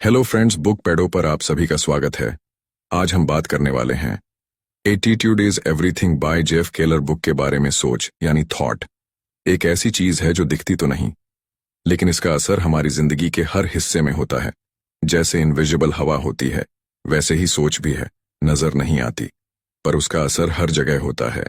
Hello friends, book पैडो पर आप सभी का स्वागत है। आज हम बात करने वाले हैं attitude is everything by Jeff Keller book के बारे में। सोच यानी थॉट एक ऐसी चीज है जो दिखती तो नहीं, लेकिन इसका असर हमारी जिंदगी के हर हिस्से में होता है। जैसे इनविजिबल हवा होती है, वैसे ही सोच भी है, नजर नहीं आती पर उसका असर हर जगह होता है।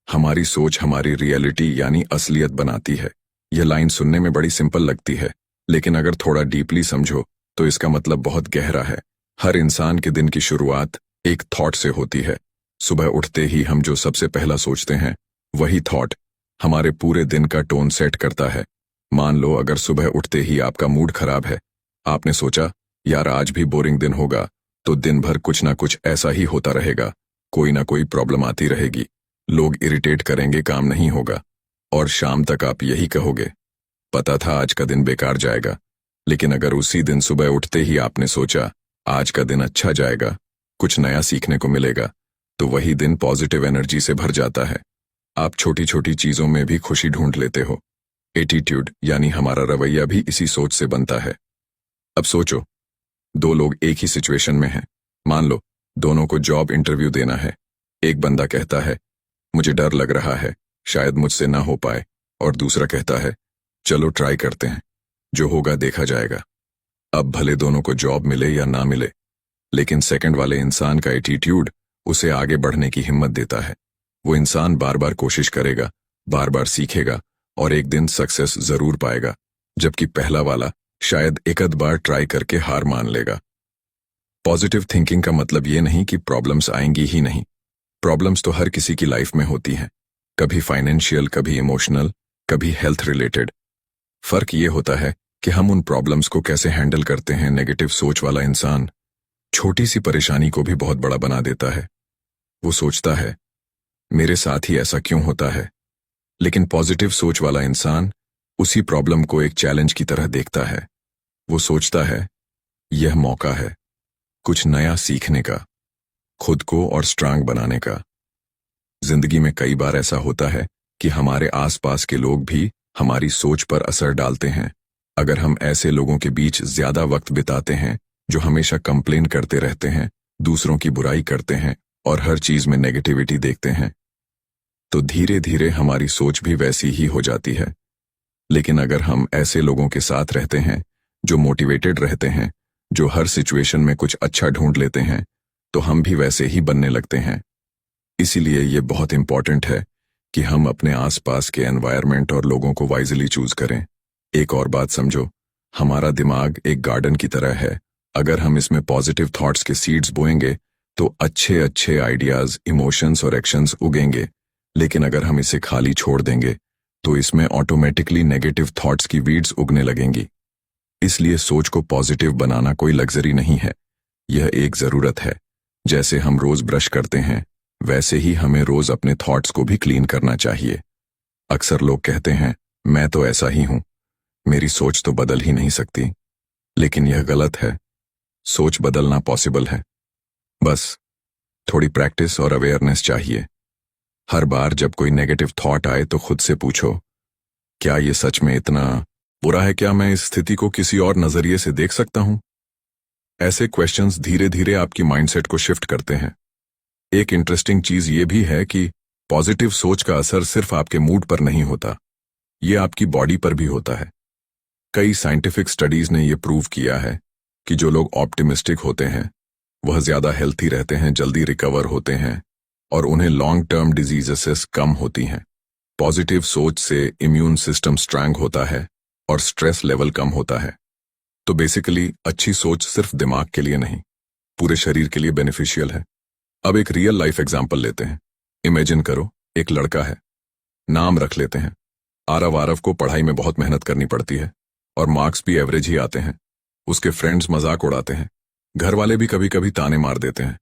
हमारी सोच हमारी रियलिटी यानी असलियत बनाती है। यह लाइन सुनने में बड़ी सिंपल लगती है, लेकिन अगर थोड़ा डीपली समझो तो इसका मतलब बहुत गहरा है। हर इंसान के दिन की शुरुआत एक थॉट से होती है। सुबह उठते ही हम जो सबसे पहला सोचते हैं, वही थॉट हमारे पूरे दिन का टोन सेट करता है। मान लो अगर सुबह उठते ही आपका मूड खराब है, आपने सोचा यार आज भी बोरिंग दिन होगा, तो दिन भर कुछ ना कुछ ऐसा ही होता रहेगा। कोई ना कोई प्रॉब्लम आती रहेगी, लोग इरिटेट करेंगे, काम नहीं होगा, और शाम तक आप यही कहोगे पता था आज का दिन बेकार जाएगा। लेकिन अगर उसी दिन सुबह उठते ही आपने सोचा आज का दिन अच्छा जाएगा, कुछ नया सीखने को मिलेगा, तो वही दिन पॉजिटिव एनर्जी से भर जाता है। आप छोटी छोटी चीजों में भी खुशी ढूंढ लेते हो। एटीट्यूड यानी हमारा रवैया भी इसी सोच से बनता है। अब सोचो, दो लोग एक ही सिचुएशन में हैं। मान लो दोनों को जॉब इंटरव्यू देना है। एक बंदा कहता है मुझे डर लग रहा है, शायद मुझसे ना हो पाए, और दूसरा कहता है चलो ट्राई करते हैं, जो होगा देखा जाएगा। अब भले दोनों को जॉब मिले या ना मिले, लेकिन सेकंड वाले इंसान का एटीट्यूड उसे आगे बढ़ने की हिम्मत देता है। वो इंसान बार बार कोशिश करेगा, बार बार सीखेगा, और एक दिन सक्सेस जरूर पाएगा, जबकि पहला वाला शायद एक आध बार ट्राई करके हार मान लेगा। पॉजिटिव थिंकिंग का मतलब ये नहीं कि प्रॉब्लम्स आएंगी ही नहीं। प्रॉब्लम्स तो हर किसी की लाइफ में होती हैं, कभी फाइनेंशियल, कभी इमोशनल, कभी हेल्थ रिलेटेड। फर्क ये होता है कि हम उन प्रॉब्लम्स को कैसे हैंडल करते हैं। नेगेटिव सोच वाला इंसान छोटी सी परेशानी को भी बहुत बड़ा बना देता है। वो सोचता है मेरे साथ ही ऐसा क्यों होता है, लेकिन पॉजिटिव सोच वाला इंसान उसी प्रॉब्लम को एक चैलेंज की तरह देखता है। वो सोचता है यह मौका है कुछ नया सीखने का, खुद को और स्ट्रांग बनाने का। जिंदगी में कई बार ऐसा होता है कि हमारे आसपास के लोग भी हमारी सोच पर असर डालते हैं। अगर हम ऐसे लोगों के बीच ज्यादा वक्त बिताते हैं जो हमेशा कंप्लेन करते रहते हैं, दूसरों की बुराई करते हैं और हर चीज में नेगेटिविटी देखते हैं, तो धीरे धीरे हमारी सोच भी वैसी ही हो जाती है। लेकिन अगर हम ऐसे लोगों के साथ रहते हैं जो मोटिवेटेड रहते हैं, जो हर सिचुएशन में कुछ अच्छा ढूंढ लेते हैं, तो हम भी वैसे ही बनने लगते हैं। इसीलिए ये बहुत इंपॉर्टेंट है कि हम अपने आसपास के एनवायरनमेंट और लोगों को वाइजली चूज करें। एक और बात समझो, हमारा दिमाग एक गार्डन की तरह है। अगर हम इसमें पॉजिटिव थॉट्स के सीड्स बोएंगे तो अच्छे अच्छे आइडियाज, इमोशंस और एक्शंस उगेंगे। लेकिन अगर हम इसे खाली छोड़ देंगे तो इसमें ऑटोमेटिकली नेगेटिव थॉट्स की वीड्स उगने लगेंगी। इसलिए सोच को पॉजिटिव बनाना कोई लग्जरी नहीं है, यह एक जरूरत है। जैसे हम रोज ब्रश करते हैं, वैसे ही हमें रोज अपने थॉट्स को भी क्लीन करना चाहिए। अक्सर लोग कहते हैं मैं तो ऐसा ही हूं, मेरी सोच तो बदल ही नहीं सकती, लेकिन यह गलत है। सोच बदलना पॉसिबल है, बस थोड़ी प्रैक्टिस और अवेयरनेस चाहिए। हर बार जब कोई नेगेटिव थॉट आए तो खुद से पूछो क्या ये सच में इतना बुरा है, क्या मैं इस स्थिति को किसी और नजरिए से देख सकता हूं। ऐसे क्वेश्चंस धीरे धीरे आपकी माइंडसेट को शिफ्ट करते हैं। एक इंटरेस्टिंग चीज ये भी है कि पॉजिटिव सोच का असर सिर्फ आपके मूड पर नहीं होता, ये आपकी बॉडी पर भी होता है। कई साइंटिफिक स्टडीज ने यह प्रूव किया है कि जो लोग ऑप्टिमिस्टिक होते हैं वह ज्यादा हेल्थी रहते हैं, जल्दी रिकवर होते हैं, और उन्हें लॉन्ग टर्म डिजीजेस कम होती हैं। पॉजिटिव सोच से इम्यून सिस्टम स्ट्रांग होता है और स्ट्रेस लेवल कम होता है। तो बेसिकली अच्छी सोच सिर्फ दिमाग के लिए नहीं, पूरे शरीर के लिए बेनिफिशियल है। अब एक रियल लाइफ एग्जाम्पल लेते हैं। इमेजिन करो एक लड़का है, नाम रख लेते हैं आरव। आरव को पढ़ाई में बहुत मेहनत करनी पड़ती है और मार्क्स भी एवरेज ही आते हैं। उसके फ्रेंड्स मजाक उड़ाते हैं, घर वाले भी कभी कभी ताने मार देते हैं।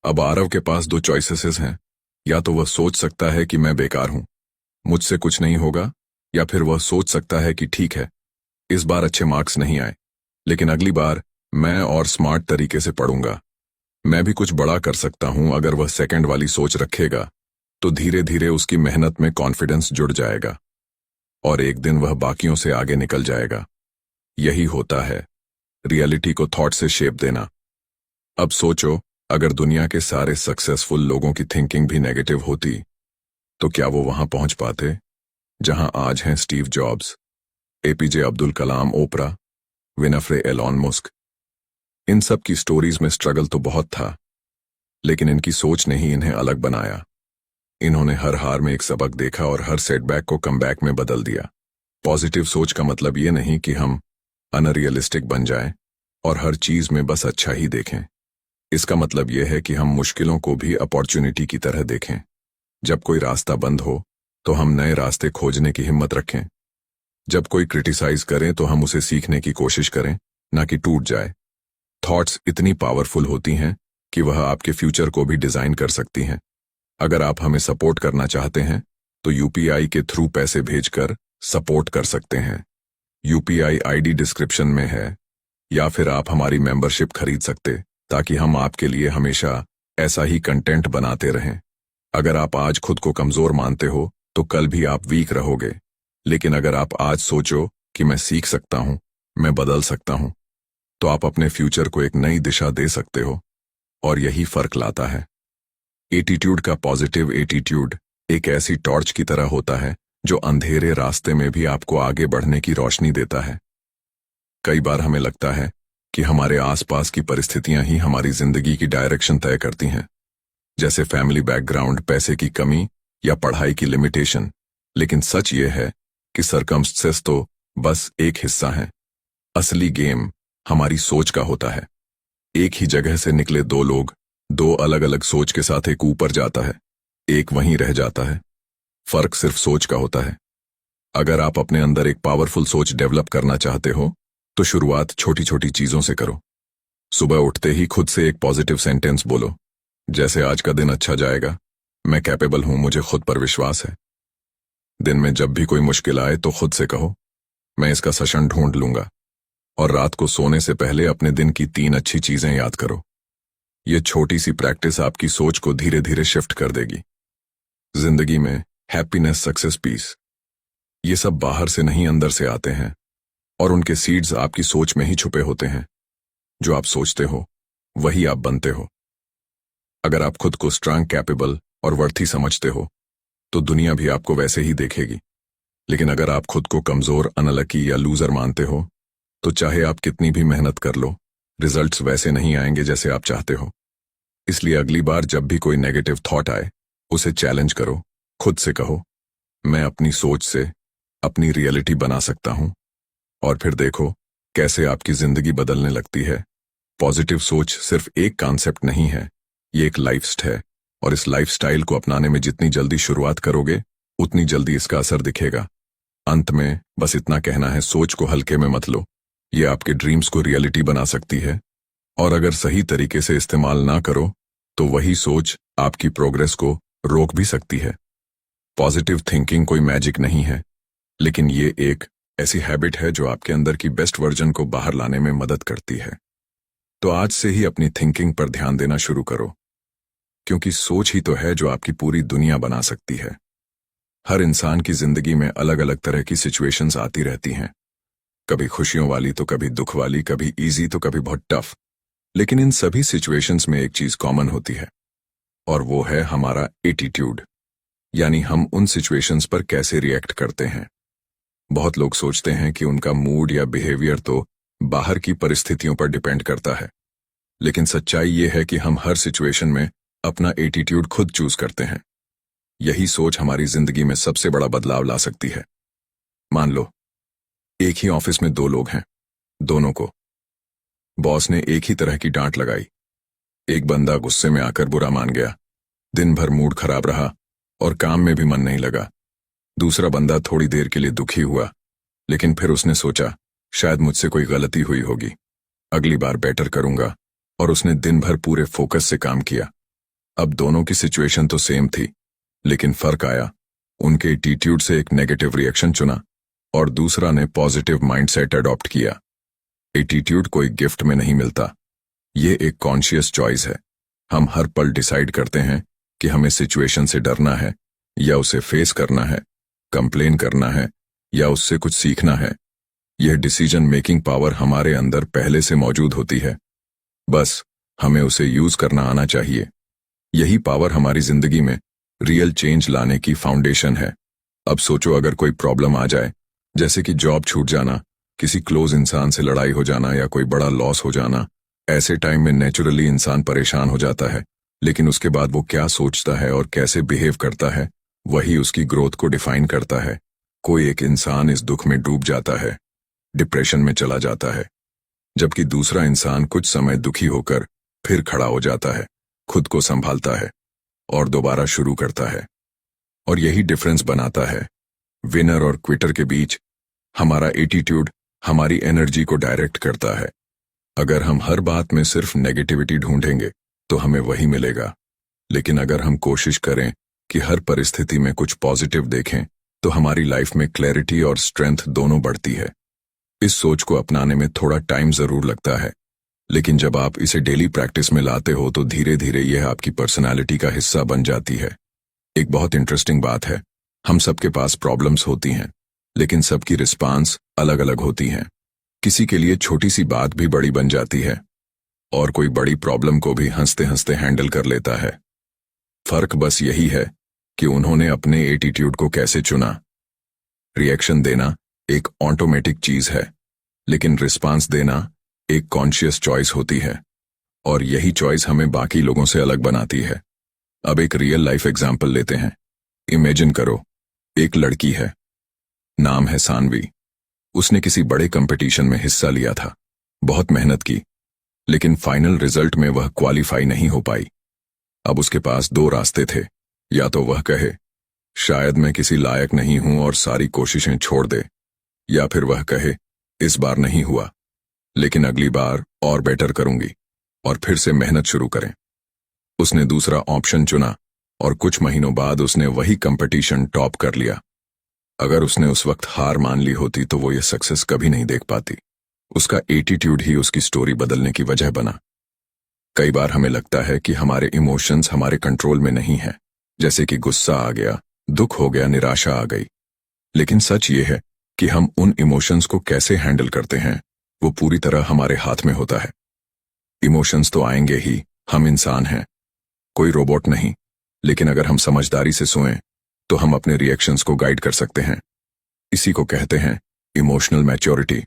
अब आरव के पास दो चॉइसेस हैं, या तो वह सोच सकता है कि मैं बेकार हूं, मुझसे कुछ नहीं होगा, या फिर वह सोच सकता है कि ठीक है इस बार अच्छे मार्क्स नहीं आए, लेकिन अगली बार मैं और स्मार्ट तरीके से पढ़ूंगा, मैं भी कुछ बड़ा कर सकता हूं। अगर वह सेकंड वाली सोच रखेगा तो धीरे धीरे उसकी मेहनत में कॉन्फिडेंस जुड़ जाएगा और एक दिन वह बाकियों से आगे निकल जाएगा। यही होता है, रियलिटी को थॉट से शेप देना। अब सोचो, अगर दुनिया के सारे सक्सेसफुल लोगों की थिंकिंग भी नेगेटिव होती तो क्या वो वहां पहुंच पाते जहां आज हैं Steve jobs, APJ Abdul Kalam, Oprah Winfrey, Elon Musk. इन सब की स्टोरीज में स्ट्रगल तो बहुत था, लेकिन इनकी सोच ने ही इन्हें अलग बनाया। इन्होंने हर हार में एक सबक देखा और हर सेटबैक को कमबैक में बदल दिया। पॉजिटिव सोच का मतलब ये नहीं कि हम अनरियलिस्टिक बन जाएं और हर चीज में बस अच्छा ही देखें। इसका मतलब यह है कि हम मुश्किलों को भी अपॉर्चुनिटी की तरह देखें। जब कोई रास्ता बंद हो तो हम नए रास्ते खोजने की हिम्मत रखें। जब कोई क्रिटिसाइज करे तो हम उसे सीखने की कोशिश करें, ना कि टूट जाए। थॉट्स इतनी पावरफुल होती हैं कि वह आपके फ्यूचर को भी डिजाइन कर सकती हैं। अगर आप हमें सपोर्ट करना चाहते हैं तो यूपीआई के थ्रू पैसे भेजकर सपोर्ट कर सकते हैं। यूपीआई आईडी डिस्क्रिप्शन में है, या फिर आप हमारी मेंबरशिप खरीद सकते ताकि हम आपके लिए हमेशा ऐसा ही कंटेंट बनाते रहें। अगर आप आज खुद को कमजोर मानते हो तो कल भी आप वीक रहोगे, लेकिन अगर आप आज सोचो कि मैं सीख सकता हूं, मैं बदल सकता हूं, तो आप अपने फ्यूचर को एक नई दिशा दे सकते हो। और यही फर्क लाता है। एटीट्यूड का पॉजिटिव एटीट्यूड एक ऐसी टॉर्च की तरह होता है जो अंधेरे रास्ते में भी आपको आगे बढ़ने की रोशनी देता है। कई बार हमें लगता है कि हमारे आसपास की परिस्थितियां ही हमारी जिंदगी की डायरेक्शन तय करती हैं, जैसे फैमिली बैकग्राउंड, पैसे की कमी या पढ़ाई की लिमिटेशन। लेकिन सच ये है कि सरकमस्टेंसेस तो बस एक हिस्सा है। असली गेम हमारी सोच का होता है। एक ही जगह से निकले दो लोग दो अलग अलग सोच के साथ, एक ऊपर जाता है, एक वहीं रह जाता है। फर्क सिर्फ सोच का होता है। अगर आप अपने अंदर एक पावरफुल सोच डेवलप करना चाहते हो तो शुरुआत छोटी छोटी चीजों से करो। सुबह उठते ही खुद से एक पॉजिटिव सेंटेंस बोलो, जैसे आज का दिन अच्छा जाएगा, मैं कैपेबल हूं, मुझे खुद पर विश्वास है। दिन में जब भी कोई मुश्किल आए तो खुद से कहो, मैं इसका सशन ढूंढ लूंगा। और रात को सोने से पहले अपने दिन की 3 अच्छी चीजें याद करो। ये छोटी सी प्रैक्टिस आपकी सोच को धीरे धीरे शिफ्ट कर देगी। जिंदगी में हैप्पीनेस, सक्सेस, पीस, ये सब बाहर से नहीं अंदर से आते हैं, और उनके सीड्स आपकी सोच में ही छुपे होते हैं। जो आप सोचते हो वही आप बनते हो। अगर आप खुद को स्ट्रांग, कैपेबल और वर्थी समझते हो तो दुनिया भी आपको वैसे ही देखेगी। लेकिन अगर आप खुद को कमजोर, अनलकी या लूजर मानते हो तो चाहे आप कितनी भी मेहनत कर लो, रिजल्ट्स वैसे नहीं आएंगे जैसे आप चाहते हो। इसलिए अगली बार जब भी कोई नेगेटिव थॉट आए, उसे चैलेंज करो। खुद से कहो, मैं अपनी सोच से अपनी रियलिटी बना सकता हूं। और फिर देखो कैसे आपकी जिंदगी बदलने लगती है। पॉजिटिव सोच सिर्फ एक कॉन्सेप्ट नहीं है, ये एक लाइफस्टाइल है। और इस लाइफस्टाइल को अपनाने में जितनी जल्दी शुरुआत करोगे उतनी जल्दी इसका असर दिखेगा। अंत में बस इतना कहना है, सोच को हल्के में मत लो। ये आपके ड्रीम्स को रियलिटी बना सकती है, और अगर सही तरीके से इस्तेमाल ना करो तो वही सोच आपकी प्रोग्रेस को रोक भी सकती है। पॉजिटिव थिंकिंग कोई मैजिक नहीं है, लेकिन ये एक ऐसी हैबिट है जो आपके अंदर की बेस्ट वर्जन को बाहर लाने में मदद करती है। तो आज से ही अपनी थिंकिंग पर ध्यान देना शुरू करो, क्योंकि सोच ही तो है जो आपकी पूरी दुनिया बना सकती है। हर इंसान की जिंदगी में अलग अलग तरह की सिचुएशंस आती रहती हैं, कभी खुशियों वाली तो कभी दुख वाली, कभी इजी तो कभी बहुत टफ। लेकिन इन सभी सिचुएशंस में एक चीज कॉमन होती है, और वो है हमारा एटीट्यूड, यानी हम उन सिचुएशंस पर कैसे रिएक्ट करते हैं। बहुत लोग सोचते हैं कि उनका मूड या बिहेवियर तो बाहर की परिस्थितियों पर डिपेंड करता है, लेकिन सच्चाई ये है कि हम हर सिचुएशन में अपना एटीट्यूड खुद चूज करते हैं। यही सोच हमारी जिंदगी में सबसे बड़ा बदलाव ला सकती है। मान लो एक ही ऑफिस में 2 लोग हैं, दोनों को बॉस ने एक ही तरह की डांट लगाई। एक बंदा गुस्से में आकर बुरा मान गया, दिन भर मूड खराब रहा और काम में भी मन नहीं लगा। दूसरा बंदा थोड़ी देर के लिए दुखी हुआ, लेकिन फिर उसने सोचा शायद मुझसे कोई गलती हुई होगी, अगली बार बेटर करूंगा, और उसने दिन भर पूरे फोकस से काम किया। अब दोनों की सिचुएशन तो सेम थी, लेकिन फर्क आया, उनके एटीट्यूड से एक नेगेटिव रिएक्शन चुना और दूसरा ने पॉजिटिव माइंडसेट अडॉप्ट किया। एटीट्यूड कोई गिफ्ट में नहीं मिलता, ये एक कॉन्शियस चॉइस है। हम हर पल डिसाइड करते हैं कि हमें सिचुएशन से डरना है या उसे फेस करना है, कंप्लेन करना है या उससे कुछ सीखना है। यह डिसीजन मेकिंग पावर हमारे अंदर पहले से मौजूद होती है, बस हमें उसे यूज करना आना चाहिए। यही पावर हमारी जिंदगी में रियल चेंज लाने की फाउंडेशन है। अब सोचो, अगर कोई प्रॉब्लम आ जाए, जैसे कि जॉब छूट जाना, किसी क्लोज इंसान से लड़ाई हो जाना या कोई बड़ा लॉस हो जाना, ऐसे टाइम में नेचुरली इंसान परेशान हो जाता है। लेकिन उसके बाद वो क्या सोचता है और कैसे बिहेव करता है, वही उसकी ग्रोथ को डिफाइन करता है। कोई एक इंसान इस दुख में डूब जाता है, डिप्रेशन में चला जाता है, जबकि दूसरा इंसान कुछ समय दुखी होकर फिर खड़ा हो जाता है, खुद को संभालता है और दोबारा शुरू करता है। और यही डिफरेंस बनाता है विनर और क्विटर के बीच। हमारा एटीट्यूड हमारी एनर्जी को डायरेक्ट करता है। अगर हम हर बात में सिर्फ नेगेटिविटी ढूंढेंगे तो हमें वही मिलेगा, लेकिन अगर हम कोशिश करें कि हर परिस्थिति में कुछ पॉजिटिव देखें तो हमारी लाइफ में क्लैरिटी और स्ट्रेंथ दोनों बढ़ती है। इस सोच को अपनाने में थोड़ा टाइम जरूर लगता है, लेकिन जब आप इसे डेली प्रैक्टिस में लाते हो तो धीरे धीरे यह आपकी पर्सनालिटी का हिस्सा बन जाती है। एक बहुत इंटरेस्टिंग बात है, हम सबके पास प्रॉब्लम्स होती हैं, लेकिन सबकी रिस्पांस अलग अलग होती हैं। किसी के लिए छोटी सी बात भी बड़ी बन जाती है और कोई बड़ी प्रॉब्लम को भी हंसते हंसते हैंडल कर लेता है। फर्क बस यही है कि उन्होंने अपने एटीट्यूड को कैसे चुना। रिएक्शन देना एक ऑटोमेटिक चीज है, लेकिन रिस्पांस देना एक कॉन्शियस चॉइस होती है, और यही चॉइस हमें बाकी लोगों से अलग बनाती है। अब एक रियल लाइफ एग्जाम्पल लेते हैं। इमेजिन करो, एक लड़की है, नाम है सानवी। उसने किसी बड़े कंपटीशन में हिस्सा लिया था, बहुत मेहनत की, लेकिन फाइनल रिजल्ट में वह क्वालिफाई नहीं हो पाई। अब उसके पास दो रास्ते थे, या तो वह कहे शायद मैं किसी लायक नहीं हूं और सारी कोशिशें छोड़ दे, या फिर वह कहे इस बार नहीं हुआ, लेकिन अगली बार और बेटर करूंगी, और फिर से मेहनत शुरू करें। उसने दूसरा ऑप्शन चुना और कुछ महीनों बाद उसने वही कंपटीशन टॉप कर लिया। अगर उसने उस वक्त हार मान ली होती तो वो ये सक्सेस कभी नहीं देख पाती। उसका एटीट्यूड ही उसकी स्टोरी बदलने की वजह बना। कई बार हमें लगता है कि हमारे इमोशंस हमारे कंट्रोल में नहीं है, जैसे कि गुस्सा आ गया, दुख हो गया, निराशा आ गई। लेकिन सच ये है कि हम उन इमोशंस को कैसे हैंडल करते हैं वो पूरी तरह हमारे हाथ में होता है। इमोशंस तो आएंगे ही, हम इंसान हैं, कोई रोबोट नहीं। लेकिन अगर हम समझदारी से सोएं तो हम अपने रिएक्शंस को गाइड कर सकते हैं। इसी को कहते हैं इमोशनल मैच्योरिटी।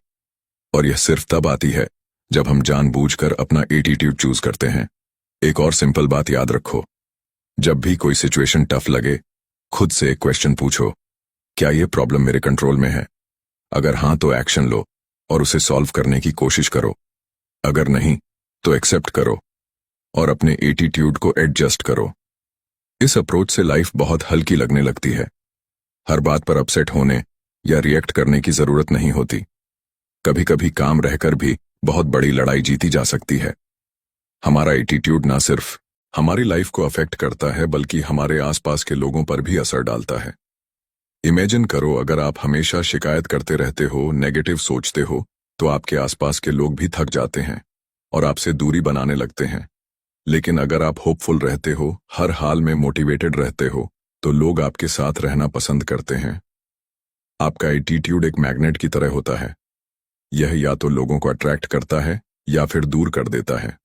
और यह सिर्फ तब आती है जब हम जानबूझकर अपना एटीट्यूड चूज करते हैं। एक और सिंपल बात याद रखो, जब भी कोई सिचुएशन टफ लगे, खुद से एक क्वेश्चन पूछो, क्या यह प्रॉब्लम मेरे कंट्रोल में है? अगर हां तो एक्शन लो और उसे सॉल्व करने की कोशिश करो। अगर नहीं तो एक्सेप्ट करो और अपने एटीट्यूड को एडजस्ट करो। इस अप्रोच से लाइफ बहुत हल्की लगने लगती है। हर बात पर अपसेट होने या रिएक्ट करने की जरूरत नहीं होती। कभी कभी काम रहकर भी बहुत बड़ी लड़ाई जीती जा सकती है। हमारा एटीट्यूड ना सिर्फ हमारी लाइफ को अफेक्ट करता है बल्कि हमारे आसपास के लोगों पर भी असर डालता है। इमेजिन करो, अगर आप हमेशा शिकायत करते रहते हो, नेगेटिव सोचते हो, तो आपके आसपास के लोग भी थक जाते हैं और आपसे दूरी बनाने लगते हैं। लेकिन अगर आप होपफुल रहते हो, हर हाल में मोटिवेटेड रहते हो, तो लोग आपके साथ रहना पसंद करते हैं। आपका एटीट्यूड एक मैग्नेट की तरह होता है। यह या तो लोगों को अट्रैक्ट करता है या फिर दूर कर देता है।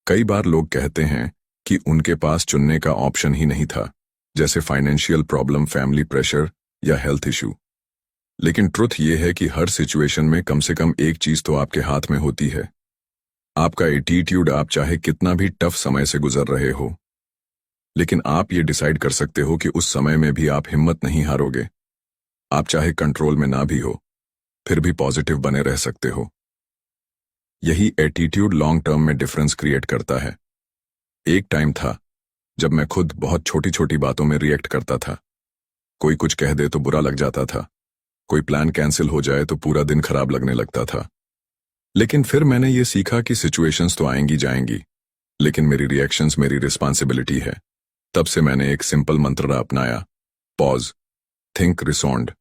कई बार लोग कहते हैं कि उनके पास चुनने का ऑप्शन ही नहीं था, जैसे फाइनेंशियल प्रॉब्लम, फैमिली प्रेशर या हेल्थ इशू। लेकिन ट्रुथ यह है कि हर सिचुएशन में कम से कम एक चीज तो आपके हाथ में होती है, आपका एटीट्यूड। आप चाहे कितना भी टफ समय से गुजर रहे हो, लेकिन आप ये डिसाइड कर सकते हो कि उस समय में भी आप हिम्मत नहीं हारोगे। आप चाहे कंट्रोल में ना भी हो, फिर भी पॉजिटिव बने रह सकते हो। यही एटीट्यूड लॉन्ग टर्म में डिफरेंस क्रिएट करता है। एक टाइम था जब मैं खुद बहुत छोटी छोटी बातों में रिएक्ट करता था। कोई कुछ कह दे तो बुरा लग जाता था, कोई प्लान कैंसिल हो जाए तो पूरा दिन खराब लगने लगता था। लेकिन फिर मैंने ये सीखा कि सिचुएशंस तो आएंगी जाएंगी, लेकिन मेरी रिएक्शंस मेरी रिस्पॉन्सिबिलिटी है। तब से मैंने एक सिंपल मंत्र अपनाया, पॉज, थिंक, रिस्पॉन्ड।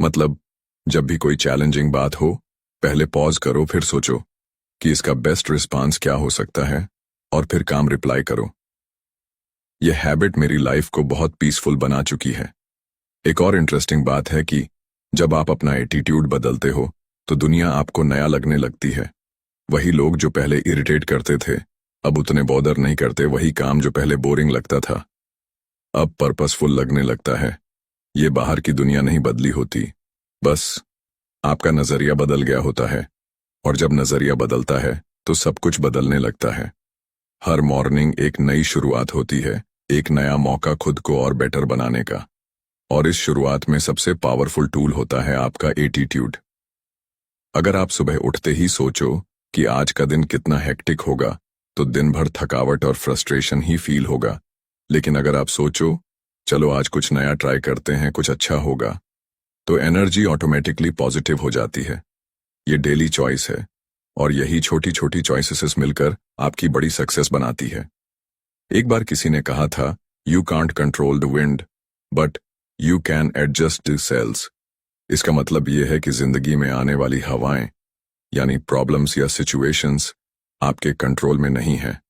मतलब जब भी कोई चैलेंजिंग बात हो, पहले पॉज करो, फिर सोचो कि इसका बेस्ट रिस्पांस क्या हो सकता है, और फिर काम रिप्लाई करो। यह हैबिट मेरी लाइफ को बहुत पीसफुल बना चुकी है। एक और इंटरेस्टिंग बात है कि जब आप अपना एटीट्यूड बदलते हो तो दुनिया आपको नया लगने लगती है। वही लोग जो पहले इरिटेट करते थे अब उतने बॉदर नहीं करते, वही काम जो पहले बोरिंग लगता था अब पर्पसफुल लगने लगता है। ये बाहर की दुनिया नहीं बदली होती, बस आपका नजरिया बदल गया होता है। और जब नजरिया बदलता है तो सब कुछ बदलने लगता है। हर मॉर्निंग एक नई शुरुआत होती है, एक नया मौका खुद को और बेटर बनाने का। और इस शुरुआत में सबसे पावरफुल टूल होता है आपका एटीट्यूड। अगर आप सुबह उठते ही सोचो कि आज का दिन कितना हेक्टिक होगा तो दिन भर थकावट और फ्रस्ट्रेशन ही फील होगा। लेकिन अगर आप सोचो चलो आज कुछ नया ट्राई करते हैं, कुछ अच्छा होगा, तो एनर्जी ऑटोमेटिकली पॉजिटिव हो जाती है। ये डेली चॉइस है और यही छोटी छोटी चॉइसेस मिलकर आपकी बड़ी सक्सेस बनाती है। एक बार किसी ने कहा था, you can't control the wind but you can adjust the sails. इसका मतलब यह है कि जिंदगी में आने वाली हवाएं यानी प्रॉब्लम्स या सिचुएशंस आपके कंट्रोल में नहीं है,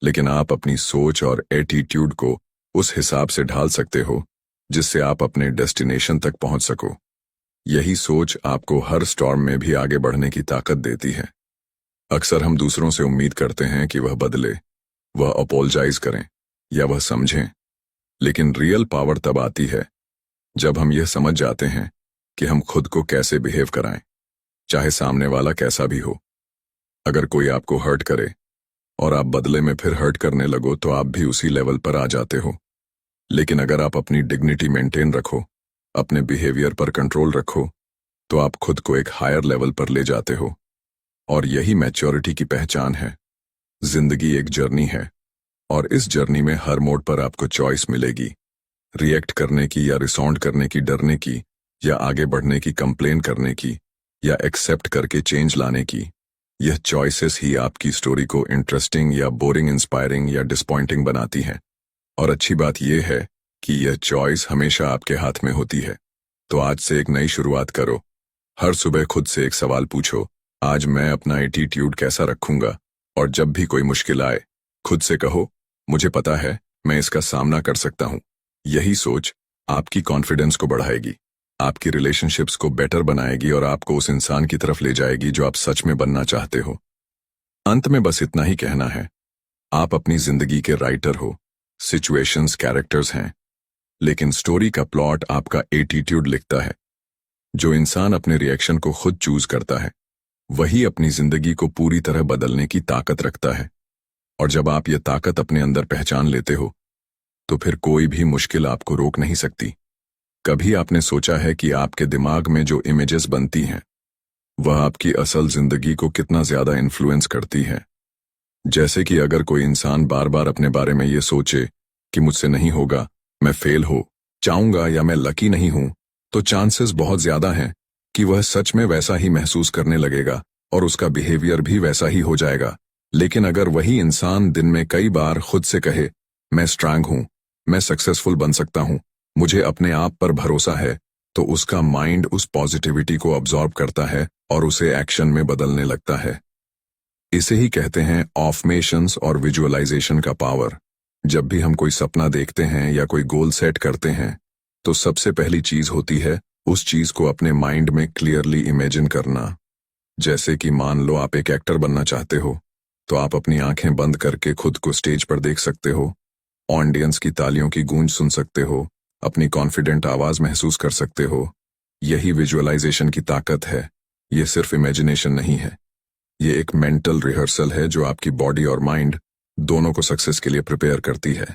लेकिन आप अपनी सोच और एटीट्यूड को उस हिसाब से ढाल सकते हो जिससे आप अपने डेस्टिनेशन तक पहुंच सको। यही सोच आपको हर स्टॉर्म में भी आगे बढ़ने की ताकत देती है। अक्सर हम दूसरों से उम्मीद करते हैं कि वह बदले, वह अपोलोजाइज करें या वह समझें, लेकिन रियल पावर तब आती है जब हम यह समझ जाते हैं कि हम खुद को कैसे बिहेव कराएं, चाहे सामने वाला कैसा भी हो। अगर कोई आपको हर्ट करे और आप बदले में फिर हर्ट करने लगो तो आप भी उसी लेवल पर आ जाते हो। लेकिन अगर आप अपनी डिग्निटी मेंटेन रखो, अपने बिहेवियर पर कंट्रोल रखो, तो आप खुद को एक हायर लेवल पर ले जाते हो। और यही मैच्योरिटी की पहचान है। जिंदगी एक जर्नी है और इस जर्नी में हर मोड़ पर आपको चॉइस मिलेगी, रिएक्ट करने की या रिस्पॉन्ड करने की, डरने की या आगे बढ़ने की, कंप्लेन करने की या एक्सेप्ट करके चेंज लाने की। यह चॉइसेस ही आपकी स्टोरी को इंटरेस्टिंग या बोरिंग, इंस्पायरिंग या डिसपॉइंटिंग बनाती हैं। और अच्छी बात यह है कि यह चॉइस हमेशा आपके हाथ में होती है। तो आज से एक नई शुरुआत करो। हर सुबह खुद से एक सवाल पूछो, आज मैं अपना एटीट्यूड कैसा रखूंगा? और जब भी कोई मुश्किल आए खुद से कहो, मुझे पता है मैं इसका सामना कर सकता हूं। यही सोच आपकी कॉन्फिडेंस को बढ़ाएगी, आपकी रिलेशनशिप्स को बेटर बनाएगी और आपको उस इंसान की तरफ ले जाएगी जो आप सच में बनना चाहते हो। अंत में बस इतना ही कहना है, आप अपनी जिंदगी के राइटर हो, सिचुएशंस कैरेक्टर्स हैं, लेकिन स्टोरी का प्लॉट आपका एटीट्यूड लिखता है। जो इंसान अपने रिएक्शन को खुद चूज करता है वही अपनी जिंदगी को पूरी तरह बदलने की ताकत रखता है। और जब आप ये ताकत अपने अंदर पहचान लेते हो तो फिर कोई भी मुश्किल आपको रोक नहीं सकती। कभी आपने सोचा है कि आपके दिमाग में जो इमेजेस बनती हैं वह आपकी असल जिंदगी को कितना ज्यादा इन्फ्लुएंस करती है? जैसे कि अगर कोई इंसान बार बार अपने बारे में ये सोचे कि मुझसे नहीं होगा, मैं फेल हो जाऊंगा या मैं लकी नहीं हूं, तो चांसेस बहुत ज्यादा हैं कि वह सच में वैसा ही महसूस करने लगेगा और उसका बिहेवियर भी वैसा ही हो जाएगा। लेकिन अगर वही इंसान दिन में कई बार खुद से कहे, मैं स्ट्रांग हूं, मैं सक्सेसफुल बन सकता हूं, मुझे अपने आप पर भरोसा है, तो उसका माइंड उस पॉजिटिविटी को अब्सॉर्ब करता है और उसे एक्शन में बदलने लगता है। इसे ही कहते हैं ऑफर्मेशंस और विजुअलाइजेशन का पावर। जब भी हम कोई सपना देखते हैं या कोई गोल सेट करते हैं तो सबसे पहली चीज होती है उस चीज को अपने माइंड में क्लियरली इमेजिन करना। जैसे कि मान लो आप एक एक्टर बनना चाहते हो तो आप अपनी आंखें बंद करके खुद को स्टेज पर देख सकते हो, ऑडियंस की तालियों की गूंज सुन सकते हो, अपनी कॉन्फिडेंट आवाज महसूस कर सकते हो। यही विजुअलाइजेशन की ताकत है। ये सिर्फ इमेजिनेशन नहीं है, ये एक मेंटल रिहर्सल है जो आपकी बॉडी और माइंड दोनों को सक्सेस के लिए प्रिपेयर करती है।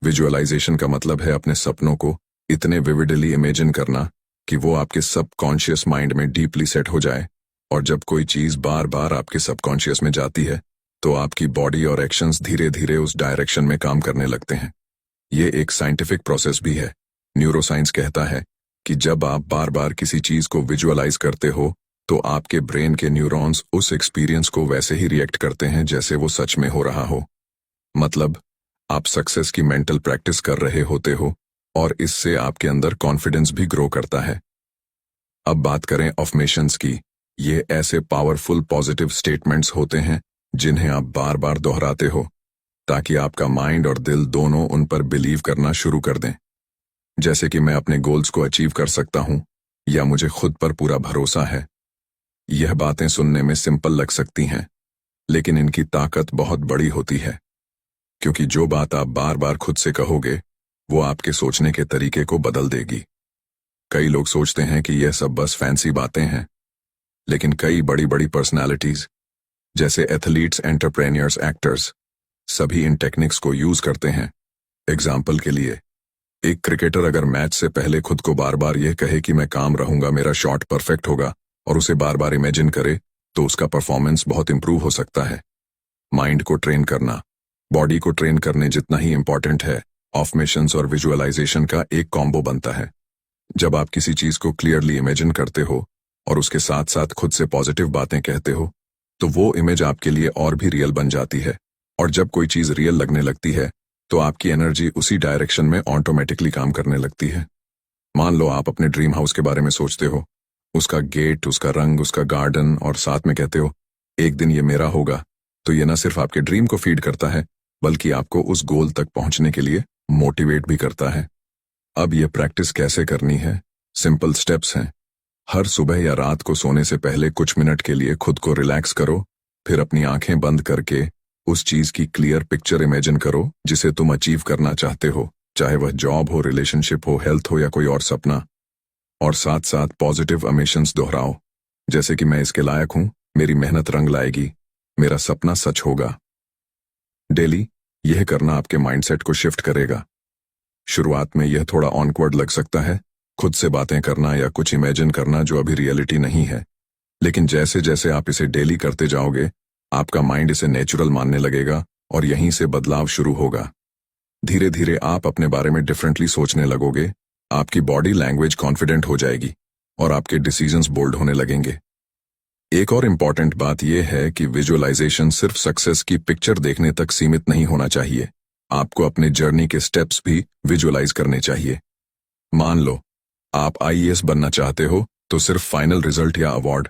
विजुअलाइजेशन का मतलब है अपने सपनों को इतने विविडली इमेजिन करना कि वो आपके सबकॉन्शियस माइंड में डीपली सेट हो जाए, और जब कोई चीज बार बार आपके सबकॉन्शियस में जाती है तो आपकी बॉडी और एक्शंस धीरे धीरे उस डायरेक्शन में काम करने लगते हैं। ये एक साइंटिफिक प्रोसेस भी है। न्यूरोसाइंस कहता है कि जब आप बार बार किसी चीज को विजुअलाइज करते हो तो आपके ब्रेन के न्यूरॉन्स उस एक्सपीरियंस को वैसे ही रिएक्ट करते हैं जैसे वो सच में हो रहा हो। मतलब आप सक्सेस की मेंटल प्रैक्टिस कर रहे होते हो और इससे आपके अंदर कॉन्फिडेंस भी ग्रो करता है। अब बात करें अफर्मेशंस की। ये ऐसे पावरफुल पॉजिटिव स्टेटमेंट्स होते हैं जिन्हें आप बार बार दोहराते हो ताकि आपका माइंड और दिल दोनों उन पर बिलीव करना शुरू कर दें। जैसे कि मैं अपने गोल्स को अचीव कर सकता हूं, या मुझे खुद पर पूरा भरोसा है। यह बातें सुनने में सिंपल लग सकती हैं, लेकिन इनकी ताकत बहुत बड़ी होती है, क्योंकि जो बात आप बार बार खुद से कहोगे वो आपके सोचने के तरीके को बदल देगी। कई लोग सोचते हैं कि यह सब बस फैंसी बातें हैं, लेकिन कई बड़ी बड़ी पर्सनालिटीज जैसे एथलीट्स, एंटरप्रेन्योर्स, एक्टर्स सभी इन टेक्निक्स को यूज करते हैं। एग्जाम्पल के लिए, एक क्रिकेटर अगर मैच से पहले खुद को बार बार यह कहे कि मैं काम रहूंगा, मेरा शॉट परफेक्ट होगा, और उसे बार बार इमेजिन करे, तो उसका परफॉर्मेंस बहुत इंप्रूव हो सकता है। माइंड को ट्रेन करना बॉडी को ट्रेन करने जितना ही इंपॉर्टेंट है। अफर्मेशंस और विजुअलाइजेशन का एक कॉम्बो बनता है। जब आप किसी चीज को क्लियरली इमेजिन करते हो और उसके साथ साथ खुद से पॉजिटिव बातें कहते हो, तो वो इमेज आपके लिए और भी रियल बन जाती है। और जब कोई चीज रियल लगने लगती है तो आपकी एनर्जी उसी डायरेक्शन में ऑटोमेटिकली काम करने लगती है। मान लो आप अपने ड्रीम हाउस के बारे में सोचते हो, उसका गेट, उसका रंग, उसका गार्डन, और साथ में कहते हो एक दिन ये मेरा होगा, तो ये ना सिर्फ आपके ड्रीम को फीड करता है, बल्कि आपको उस गोल तक पहुंचने के लिए मोटिवेट भी करता है। अब ये प्रैक्टिस कैसे करनी है? सिंपल स्टेप्स हैं। हर सुबह या रात को सोने से पहले कुछ मिनट के लिए खुद को रिलैक्स करो, फिर अपनी आंखें बंद करके उस चीज की क्लियर पिक्चर इमेजिन करो जिसे तुम अचीव करना चाहते हो, चाहे वह जॉब हो, रिलेशनशिप हो, हेल्थ हो या कोई और सपना। और साथ साथ पॉजिटिव अमेशंस दोहराओ, जैसे कि मैं इसके लायक हूं, मेरी मेहनत रंग लाएगी, मेरा सपना सच होगा। डेली यह करना आपके माइंडसेट को शिफ्ट करेगा। शुरुआत में यह थोड़ा ऑनवर्ड लग सकता है, खुद से बातें करना या कुछ इमेजिन करना जो अभी रियलिटी नहीं है, लेकिन जैसे जैसे आप इसे डेली करते जाओगे, आपका माइंड इसे नेचुरल मानने लगेगा और यहीं से बदलाव शुरू होगा। धीरे धीरे आप अपने बारे में डिफरेंटली सोचने लगोगे, आपकी बॉडी लैंग्वेज कॉन्फिडेंट हो जाएगी और आपके डिसीजंस बोल्ड होने लगेंगे। एक और इम्पॉर्टेंट बात यह है कि विजुअलाइजेशन सिर्फ सक्सेस की पिक्चर देखने तक सीमित नहीं होना चाहिए। आपको अपने जर्नी के स्टेप्स भी विजुअलाइज करने चाहिए। मान लो आप आईएएस बनना चाहते हो, तो सिर्फ फाइनल रिजल्ट या अवार्ड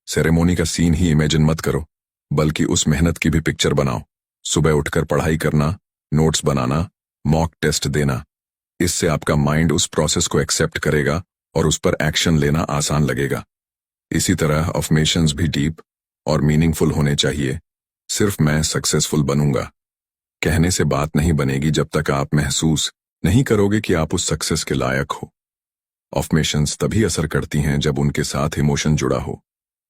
सेरेमोनी का सीन ही इमेजिन मत करो, बल्कि उस मेहनत की भी पिक्चर बनाओ। सुबह उठकर पढ़ाई करना, नोट्स बनाना, मॉक टेस्ट देना। इससे आपका माइंड उस प्रोसेस को एक्सेप्ट करेगा और उस पर एक्शन लेना आसान लगेगा। इसी तरह अफर्मेशंस भी डीप और मीनिंगफुल होने चाहिए। सिर्फ मैं सक्सेसफुल बनूंगा कहने से बात नहीं बनेगी जब तक आप महसूस नहीं करोगे कि आप उस सक्सेस के लायक हो। अफर्मेशंस तभी असर करती हैं जब उनके साथ इमोशन जुड़ा हो।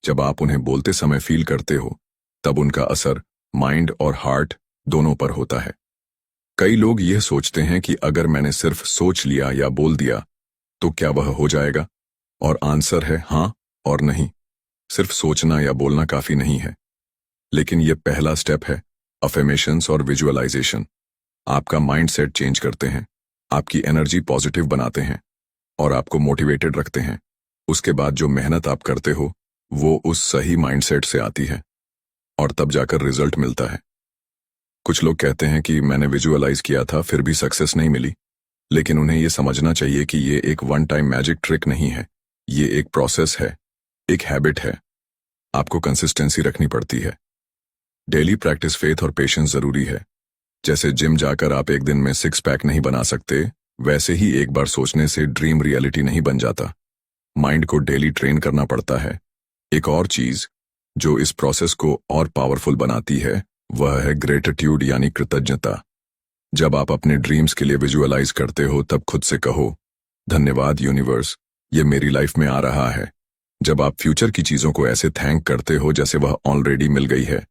जब आप उन्हें बोलते समय फील करते हो, तब उनका असर माइंड और हार्ट दोनों पर होता है। कई लोग यह सोचते हैं कि अगर मैंने सिर्फ सोच लिया या बोल दिया तो क्या वह हो जाएगा, और आंसर है हाँ और नहीं। सिर्फ सोचना या बोलना काफी नहीं है, लेकिन यह पहला स्टेप है। अफर्मेशंस और विजुअलाइजेशन आपका माइंडसेट चेंज करते हैं, आपकी एनर्जी पॉजिटिव बनाते हैं और आपको मोटिवेटेड रखते हैं। उसके बाद जो मेहनत आप करते हो वो उस सही माइंडसेट से आती है और तब जाकर रिजल्ट मिलता है। कुछ लोग कहते हैं कि मैंने विजुअलाइज किया था फिर भी सक्सेस नहीं मिली, लेकिन उन्हें यह समझना चाहिए कि ये एक वन टाइम मैजिक ट्रिक नहीं है। ये एक प्रोसेस है, एक हैबिट है। आपको कंसिस्टेंसी रखनी पड़ती है। डेली प्रैक्टिस, फेथ और पेशेंस जरूरी है। जैसे जिम जाकर आप एक दिन में 6 पैक नहीं बना सकते, वैसे ही एक बार सोचने से ड्रीम रियलिटी नहीं बन जाता। माइंड को डेली ट्रेन करना पड़ता है। एक और चीज जो इस प्रोसेस को और पावरफुल बनाती है वह है ग्रेटिट्यूड यानी कृतज्ञता। जब आप अपने ड्रीम्स के लिए विजुअलाइज करते हो तब खुद से कहो, धन्यवाद यूनिवर्स, ये मेरी लाइफ में आ रहा है। जब आप फ्यूचर की चीजों को ऐसे थैंक करते हो जैसे वह ऑलरेडी मिल गई है,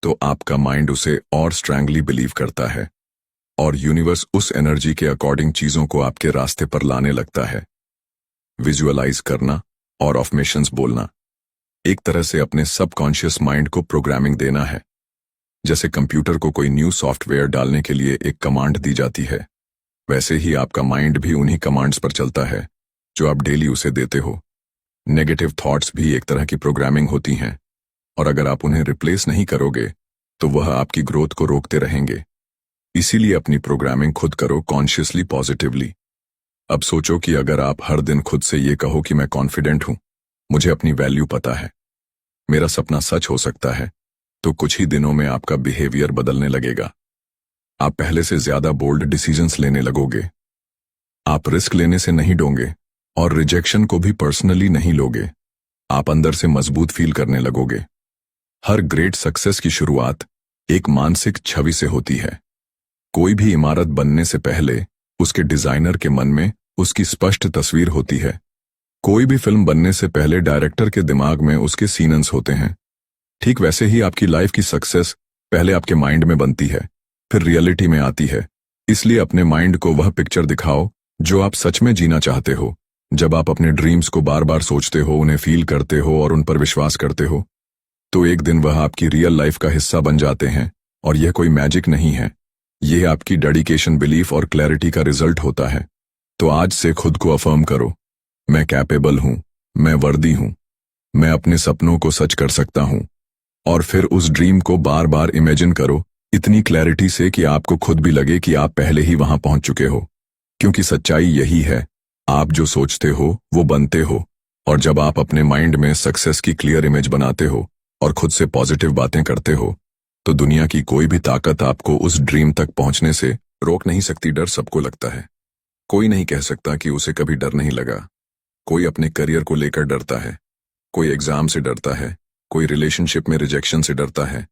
तो आपका माइंड उसे और स्ट्रांगली बिलीव करता है और यूनिवर्स उस एनर्जी के अकॉर्डिंग चीजों को आपके रास्ते पर लाने लगता है। विजुअलाइज करना और अफर्मेशंस बोलना एक तरह से अपने सबकॉन्शियस माइंड को प्रोग्रामिंग देना है। जैसे कंप्यूटर को कोई न्यू सॉफ्टवेयर डालने के लिए एक कमांड दी जाती है, वैसे ही आपका माइंड भी उन्हीं कमांड्स पर चलता है जो आप डेली उसे देते हो। नेगेटिव थॉट्स भी एक तरह की प्रोग्रामिंग होती हैं, और अगर आप उन्हें रिप्लेस नहीं करोगे तो वह आपकी ग्रोथ को रोकते रहेंगे। इसीलिए अपनी प्रोग्रामिंग खुद करो, कॉन्शियसली, पॉजिटिवली। अब सोचो कि अगर आप हर दिन खुद से ये कहो कि मैं कॉन्फिडेंट हूं, मुझे अपनी वैल्यू पता है, मेरा सपना सच हो सकता है, तो कुछ ही दिनों में आपका बिहेवियर बदलने लगेगा। आप पहले से ज्यादा बोल्ड डिसीजंस लेने लगोगे। आप रिस्क लेने से नहीं डोंगे, और रिजेक्शन को भी पर्सनली नहीं लोगे। आप अंदर से मजबूत फील करने लगोगे। हर ग्रेट सक्सेस की शुरुआत एक मानसिक छवि से होती है। कोई भी इमारत बनने से पहले उसके डिजाइनर के मन में उसकी स्पष्ट तस्वीर होती है। कोई भी फिल्म बनने से पहले डायरेक्टर के दिमाग में उसके सीन्स होते हैं। ठीक वैसे ही आपकी लाइफ की सक्सेस पहले आपके माइंड में बनती है, फिर रियलिटी में आती है। इसलिए अपने माइंड को वह पिक्चर दिखाओ जो आप सच में जीना चाहते हो। जब आप अपने ड्रीम्स को बार बार सोचते हो, उन्हें फील करते हो और उन पर विश्वास करते हो, तो एक दिन वह आपकी रियल लाइफ का हिस्सा बन जाते हैं। और यह कोई मैजिक नहीं है, यह आपकी डेडिकेशन, बिलीफ और क्लैरिटी का रिजल्ट होता है। तो आज से खुद को अफर्म करो, मैं कैपेबल हूं, मैं वर्दी हूं, मैं अपने सपनों को सच कर सकता हूं। और फिर उस ड्रीम को बार बार इमेजिन करो, इतनी क्लैरिटी से कि आपको खुद भी लगे कि आप पहले ही वहां पहुंच चुके हो। क्योंकि सच्चाई यही है, आप जो सोचते हो वो बनते हो। और जब आप अपने माइंड में सक्सेस की क्लियर इमेज बनाते हो और खुद से पॉजिटिव बातें करते हो, तो दुनिया की कोई भी ताकत आपको उस ड्रीम तक पहुंचने से रोक नहीं सकती। डर सबको लगता है, कोई नहीं कह सकता कि उसे कभी डर नहीं लगा। कोई अपने करियर को लेकर डरता है, कोई एग्जाम से डरता है, कोई रिलेशनशिप में रिजेक्शन से डरता है,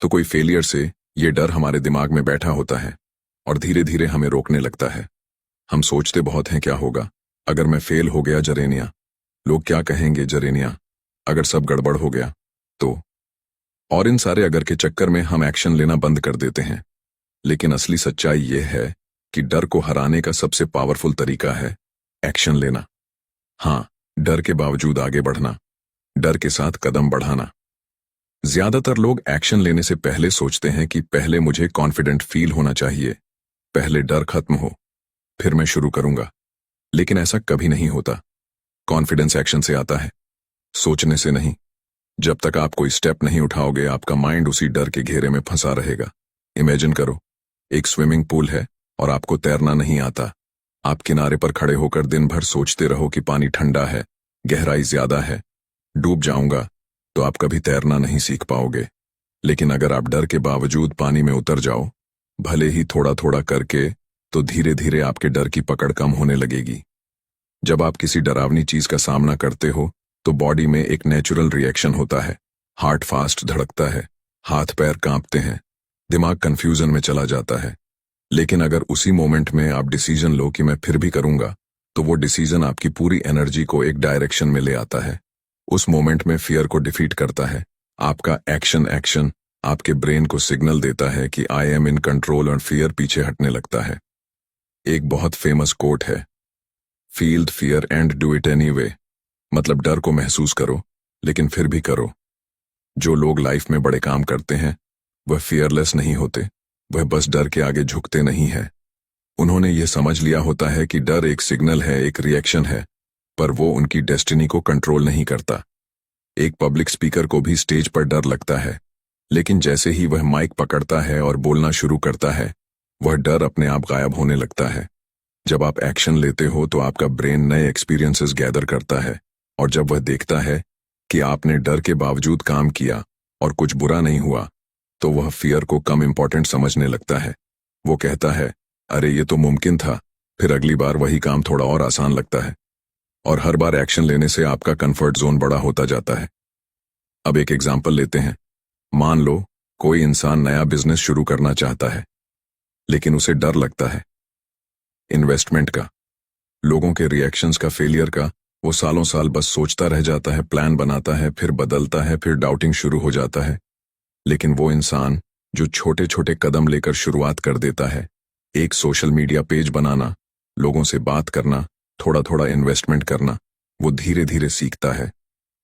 तो कोई फेलियर से। ये डर हमारे दिमाग में बैठा होता है और धीरे धीरे हमें रोकने लगता है। हम सोचते बहुत हैं, क्या होगा अगर मैं फेल हो गया जरेनिया, लोग क्या कहेंगे जरेनिया, अगर सब गड़बड़ हो गया तो। और इन सारे अगर के चक्कर में हम एक्शन लेना बंद कर देते हैं। लेकिन असली सच्चाई यह है कि डर को हराने का सबसे पावरफुल तरीका है एक्शन लेना। हाँ, डर के बावजूद आगे बढ़ना, डर के साथ कदम बढ़ाना। ज्यादातर लोग एक्शन लेने से पहले सोचते हैं कि पहले मुझे कॉन्फिडेंट फील होना चाहिए, पहले डर खत्म हो, फिर मैं शुरू करूंगा। लेकिन ऐसा कभी नहीं होता। कॉन्फिडेंस एक्शन से आता है, सोचने से नहीं। जब तक आप कोई स्टेप नहीं उठाओगे, आपका माइंड उसी डर के घेरे में फंसा रहेगा। इमेजिन करो, एक स्विमिंग पूल है और आपको तैरना नहीं आता। आप किनारे पर खड़े होकर दिन भर सोचते रहो कि पानी ठंडा है, गहराई ज्यादा है, डूब जाऊंगा, तो आप कभी तैरना नहीं सीख पाओगे। लेकिन अगर आप डर के बावजूद पानी में उतर जाओ, भले ही थोड़ा थोड़ा करके, तो धीरे धीरे आपके डर की पकड़ कम होने लगेगी। जब आप किसी डरावनी चीज का सामना करते हो, तो बॉडी में एक नेचुरल रिएक्शन होता है। हार्ट फास्ट धड़कता है, हाथ पैर कांपते हैं, दिमाग कंफ्यूजन में चला जाता है। लेकिन अगर उसी मोमेंट में आप डिसीजन लो कि मैं फिर भी करूंगा, तो वो डिसीजन आपकी पूरी एनर्जी को एक डायरेक्शन में ले आता है। उस मोमेंट में फियर को डिफीट करता है। आपका एक्शन आपके ब्रेन को सिग्नल देता है कि आई एम इन कंट्रोल, और फियर पीछे हटने लगता है। एक बहुत फेमस कोट है, feel the fear and do it anyway. मतलब डर को महसूस करो, लेकिन फिर भी करो। जो लोग लाइफ में बड़े काम करते हैं, वह फियरलेस नहीं होते, वह बस डर के आगे झुकते नहीं है। उन्होंने ये समझ लिया होता है कि डर एक सिग्नल है, एक रिएक्शन है, पर वो उनकी डेस्टिनी को कंट्रोल नहीं करता। एक पब्लिक स्पीकर को भी स्टेज पर डर लगता है, लेकिन जैसे ही वह माइक पकड़ता है और बोलना शुरू करता है, वह डर अपने आप गायब होने लगता है। जब आप एक्शन लेते हो तो आपका ब्रेन नए एक्सपीरियंसेस गैदर करता है, और जब वह देखता है कि आपने डर के बावजूद काम किया और कुछ बुरा नहीं हुआ, तो वह फियर को कम इंपॉर्टेंट समझने लगता है। वो कहता है, अरे ये तो मुमकिन था। फिर अगली बार वही काम थोड़ा और आसान लगता है, और हर बार एक्शन लेने से आपका कंफर्ट जोन बड़ा होता जाता है। अब एक एग्जाम्पल लेते हैं। मान लो कोई इंसान नया बिजनेस शुरू करना चाहता है, लेकिन उसे डर लगता है इन्वेस्टमेंट का, लोगों के रिएक्शंस का, फेलियर का। वो सालों साल बस सोचता रह जाता है, प्लान बनाता है, फिर बदलता है, फिर डाउटिंग शुरू हो जाता है। लेकिन वो इंसान जो छोटे छोटे कदम लेकर शुरुआत कर देता है, एक सोशल मीडिया पेज बनाना, लोगों से बात करना, थोड़ा थोड़ा इन्वेस्टमेंट करना, वो धीरे धीरे सीखता है,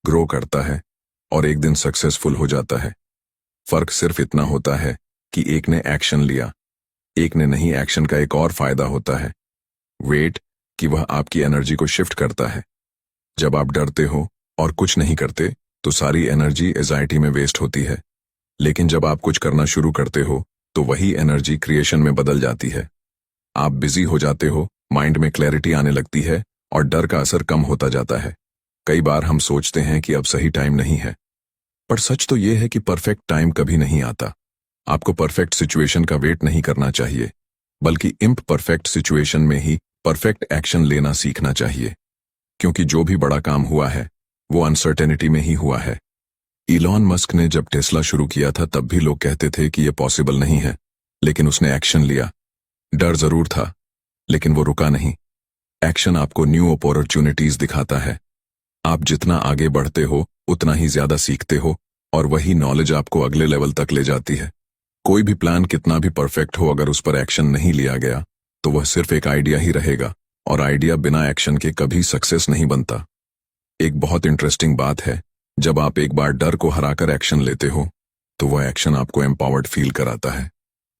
ग्रो करता है, और एक दिन सक्सेसफुल हो जाता है। फर्क सिर्फ इतना होता है कि एक ने एक्शन लिया, एक ने नहीं। एक्शन का एक और फायदा होता है वेट, कि वह आपकी एनर्जी को शिफ्ट करता है। जब आप डरते हो और कुछ नहीं करते, तो सारी एनर्जी एंजाइटी में वेस्ट होती है। लेकिन जब आप कुछ करना शुरू करते हो, तो वही एनर्जी क्रिएशन में बदल जाती है। आप बिजी हो जाते हो, माइंड में क्लैरिटी आने लगती है, और डर का असर कम होता जाता है। कई बार हम सोचते हैं कि अब सही टाइम नहीं है, पर सच तो यह है कि परफेक्ट टाइम कभी नहीं आता। आपको परफेक्ट सिचुएशन का वेट नहीं करना चाहिए, बल्कि इम्परफेक्ट सिचुएशन में ही परफेक्ट एक्शन लेना सीखना चाहिए। क्योंकि जो भी बड़ा काम हुआ है वो अनसर्टेनिटी में ही हुआ है। इलॉन मस्क ने जब टेस्ला शुरू किया था तब भी लोग कहते थे कि ये पॉसिबल नहीं है, लेकिन उसने एक्शन लिया। डर जरूर था, लेकिन वो रुका नहीं। एक्शन आपको न्यू अपॉर्चुनिटीज दिखाता है। आप जितना आगे बढ़ते हो उतना ही ज्यादा सीखते हो, और वही नॉलेज आपको अगले लेवल तक ले जाती है। कोई भी प्लान कितना भी परफेक्ट हो, अगर उस पर एक्शन नहीं लिया गया तो वह सिर्फ एक आइडिया ही रहेगा, और आइडिया बिना एक्शन के कभी सक्सेस नहीं बनता। एक बहुत इंटरेस्टिंग बात है, जब आप एक बार डर को हराकर एक्शन लेते हो तो वह एक्शन आपको एम्पावर्ड फील कराता है।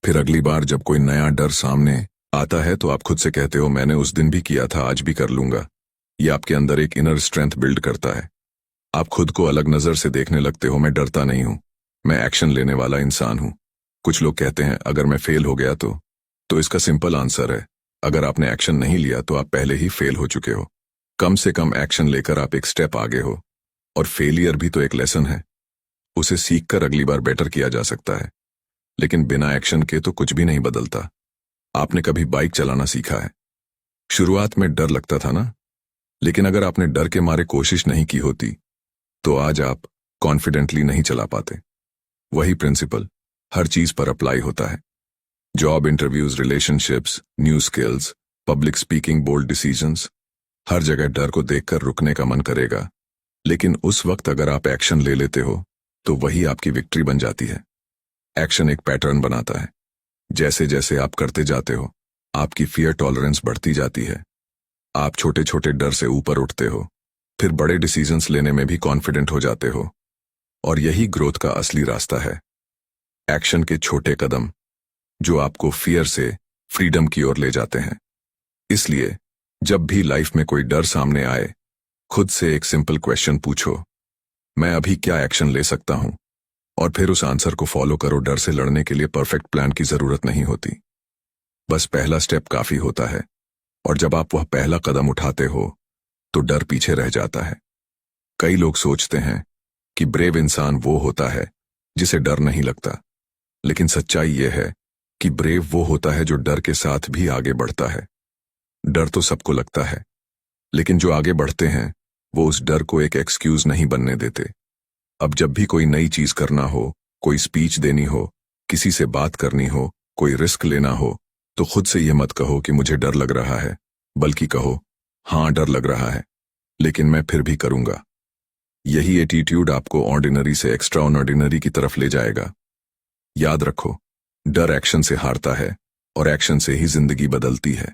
फिर अगली बार जब कोई नया डर सामने आता है तो आप खुद से कहते हो, मैंने उस दिन भी किया था, आज भी कर लूंगा। ये आपके अंदर एक इनर स्ट्रेंथ बिल्ड करता है। आप खुद को अलग नजर से देखने लगते हो। मैं डरता नहीं हूं, मैं एक्शन लेने वाला इंसान हूं। कुछ लोग कहते हैं अगर मैं फेल हो गया तो इसका सिंपल आंसर है, अगर आपने एक्शन नहीं लिया तो आप पहले ही फेल हो चुके हो। कम से कम एक्शन लेकर आप एक स्टेप आगे हो, और फेलियर भी तो एक लेसन है। उसे सीखकर अगली बार बेटर किया जा सकता है। लेकिन बिना एक्शन के तो कुछ भी नहीं बदलता। आपने कभी बाइक चलाना सीखा है? शुरुआत में डर लगता था ना, लेकिन अगर आपने डर के मारे कोशिश नहीं की होती तो आज आप कॉन्फिडेंटली नहीं चला पाते। वही प्रिंसिपल हर चीज पर अप्लाई होता है। Job interviews, relationships, new skills, public speaking, bold decisions, हर जगह डर को देखकर रुकने का मन करेगा, लेकिन उस वक्त अगर आप एक्शन ले लेते हो तो वही आपकी विक्ट्री बन जाती है। एक्शन एक पैटर्न बनाता है। जैसे जैसे आप करते जाते हो आपकी फियर टॉलरेंस बढ़ती जाती है। आप छोटे छोटे डर से ऊपर उठते हो, फिर बड़े डिसीजंस लेने में भी कॉन्फिडेंट हो जाते हो, और यही ग्रोथ का असली रास्ता है। एक्शन के छोटे कदम जो आपको फियर से फ्रीडम की ओर ले जाते हैं। इसलिए जब भी लाइफ में कोई डर सामने आए, खुद से एक सिंपल क्वेश्चन पूछो, मैं अभी क्या एक्शन ले सकता हूं, और फिर उस आंसर को फॉलो करो। डर से लड़ने के लिए परफेक्ट प्लान की जरूरत नहीं होती, बस पहला स्टेप काफी होता है। और जब आप वह पहला कदम उठाते हो तो डर पीछे रह जाता है। कई लोग सोचते हैं कि ब्रेव इंसान वो होता है जिसे डर नहीं लगता, लेकिन सच्चाई यह है कि ब्रेव वो होता है जो डर के साथ भी आगे बढ़ता है। डर तो सबको लगता है, लेकिन जो आगे बढ़ते हैं वो उस डर को एक एक्सक्यूज नहीं बनने देते। अब जब भी कोई नई चीज करना हो, कोई स्पीच देनी हो, किसी से बात करनी हो, कोई रिस्क लेना हो, तो खुद से यह मत कहो कि मुझे डर लग रहा है, बल्कि कहो, हाँ डर लग रहा है, लेकिन मैं फिर भी करूंगा। यही एटीट्यूड आपको ऑर्डिनरी से एक्स्ट्रा ऑर्डिनरी की तरफ ले जाएगा। याद रखो, डर एक्शन से हारता है, और एक्शन से ही जिंदगी बदलती है।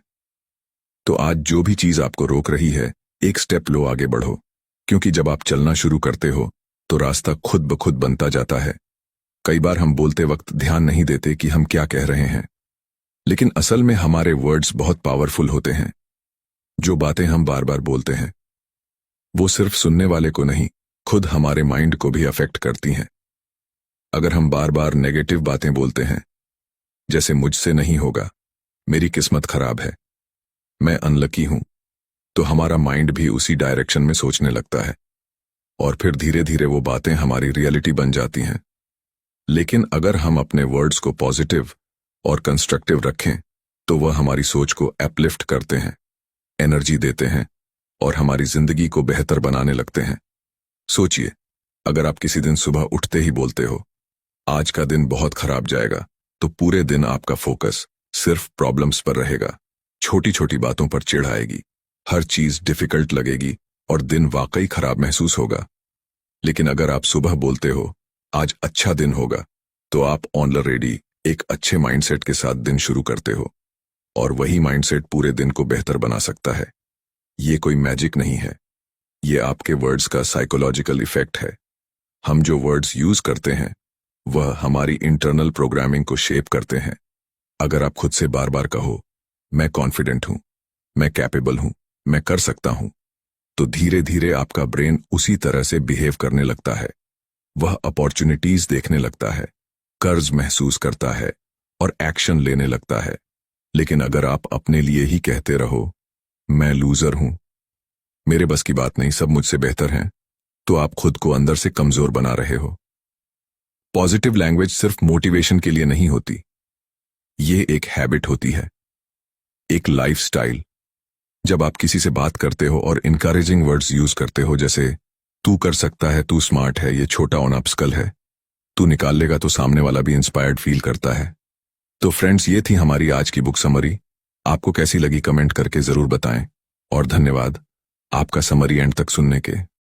तो आज जो भी चीज आपको रोक रही है, एक स्टेप लो, आगे बढ़ो, क्योंकि जब आप चलना शुरू करते हो तो रास्ता खुद ब खुद बनता जाता है। कई बार हम बोलते वक्त ध्यान नहीं देते कि हम क्या कह रहे हैं, लेकिन असल में हमारे वर्ड्स बहुत पावरफुल होते हैं। जो बातें हम बार बार बोलते हैं वो सिर्फ सुनने वाले को नहीं, खुद हमारे माइंड को भी अफेक्ट करती हैं। अगर हम बार बार नेगेटिव बातें बोलते हैं, जैसे मुझसे नहीं होगा, मेरी किस्मत खराब है, मैं अनलकी हूं, तो हमारा माइंड भी उसी डायरेक्शन में सोचने लगता है, और फिर धीरे धीरे वो बातें हमारी रियलिटी बन जाती हैं। लेकिन अगर हम अपने वर्ड्स को पॉजिटिव और कंस्ट्रक्टिव रखें तो वह हमारी सोच को अपलिफ्ट करते हैं, एनर्जी देते हैं, और हमारी जिंदगी को बेहतर बनाने लगते हैं। सोचिए, अगर आप किसी दिन सुबह उठते ही बोलते हो, आज का दिन बहुत खराब जाएगा, तो पूरे दिन आपका फोकस सिर्फ प्रॉब्लम्स पर रहेगा। छोटी छोटी बातों पर चिढ़ आएगी, हर चीज डिफिकल्ट लगेगी, और दिन वाकई खराब महसूस होगा। लेकिन अगर आप सुबह बोलते हो, आज अच्छा दिन होगा, तो आप ऑलरेडी एक अच्छे माइंडसेट के साथ दिन शुरू करते हो, और वही माइंडसेट पूरे दिन को बेहतर बना सकता है। ये कोई मैजिक नहीं है, ये आपके वर्ड्स का साइकोलॉजिकल इफेक्ट है। हम जो वर्ड्स यूज करते हैं वह हमारी इंटरनल प्रोग्रामिंग को शेप करते हैं। अगर आप खुद से बार बार कहो, मैं कॉन्फिडेंट हूं, मैं कैपेबल हूं, मैं कर सकता हूं, तो धीरे धीरे आपका ब्रेन उसी तरह से बिहेव करने लगता है। वह अपॉर्चुनिटीज देखने लगता है, कर्ज महसूस करता है, और एक्शन लेने लगता है। लेकिन अगर आप अपने लिए ही कहते रहो, मैं लूजर हूं, मेरे बस की बात नहीं, सब मुझसे बेहतर हैं, तो आप खुद को अंदर से कमजोर बना रहे हो। पॉजिटिव लैंग्वेज सिर्फ मोटिवेशन के लिए नहीं होती, ये एक हैबिट होती है, एक लाइफस्टाइल। जब आप किसी से बात करते हो और इनकरेजिंग वर्ड्स यूज करते हो, जैसे तू कर सकता है, तू स्मार्ट है, ये छोटा ऑनअप्सकल है, तू निकाल लेगा, तो सामने वाला भी इंस्पायर्ड फील करता है। तो फ्रेंड्स, ये थी हमारी आज की बुक समरी। आपको कैसी लगी कमेंट करके जरूर बताएं, और धन्यवाद आपका समरी एंड तक सुनने के।